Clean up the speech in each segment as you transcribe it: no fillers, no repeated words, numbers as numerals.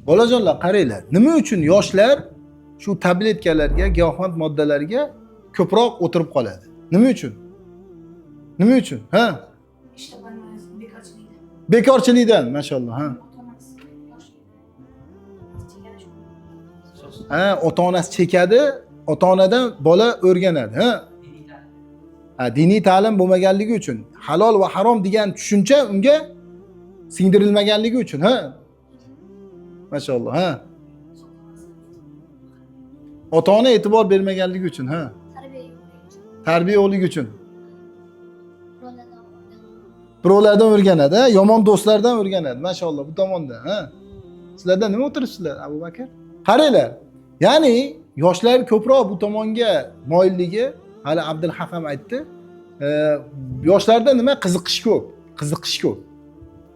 Bolajonlar qaranglar, nima uchun yoshlar shu tabletkalarga, giyohvand moddalarga ko'proq o'tirib qoladi? Nima uchun? Nima uchun? Ha? İşte bilmayız, bekarchilikdan. Bekorchilikdan, mashalloh, ha. Ha, ota-onasi chekadi, ota-onadan bola o'rganadi, ha? Ha, diniy ta'lim bo'lmaganligi uchun, halol va harom degan tushuncha unga singdirilmaganligi uchun, ha? Mashalloh, ha. Ota-ona e'tibor bermaganligi uchun, ha. Tarbiya yo'qligi uchun. Birovlardan o'rganadi, ha? Yomon do'stlardan o'rganadi, mashalloh, bu tomondan, ha. Sizlardan nima o'tiribsizlar, Abu Bakr? Qaranglar. Ya'ni yoshlar ko'proq bu tomonga moyilligi, hali Abdulhaq ham aytdi. Yoshlarda nima qiziqish ko'p, qiziqish ko'p.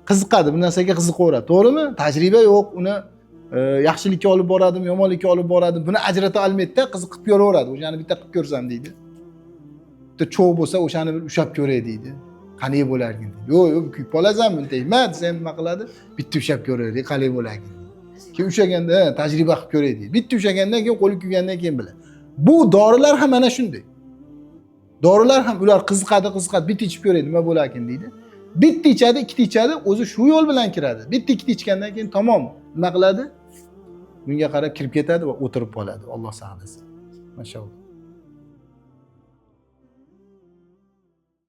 Qiziqadi, bu narsaga qiziqaveradi, to'g'rimi? Tajriba yo'q, uni yaxshilikka olib boradim, yomonlikka olib boradim, buni ajrata olmaydi-da, qiziqib ko'raveradi. O'shani bitta qilib ko'rsam deydi. Bitta cho'g' bo'lsa, o'shani bir ushab ko'ray deydi. Qanday bo'larkin deydi. Yo'q, kuyib qolasanmi deyman, desa ham nima qiladi? Bitta ushab ko'raylik, qanday bo'larkin. Keyin ushaganda tajriba qilib ko'ray deydi. Bitta ushagandan keyin qo'li kuygandan keyin biladi. Bu dorilar ham mana shunday. Dorilar ham ular qiziqadi, bitta ichib ko'ray, nima bo'larkin deydi. Bitta ichadi, ikkita ichadi, o'zi shu yo'l bilan kiradi. Bitta ikkita ichgandan keyin tamom, nima qiladi? Bunga qarab kirib ketadi va o'tirib qoladi. Alloh saqlasin. Mashalloh.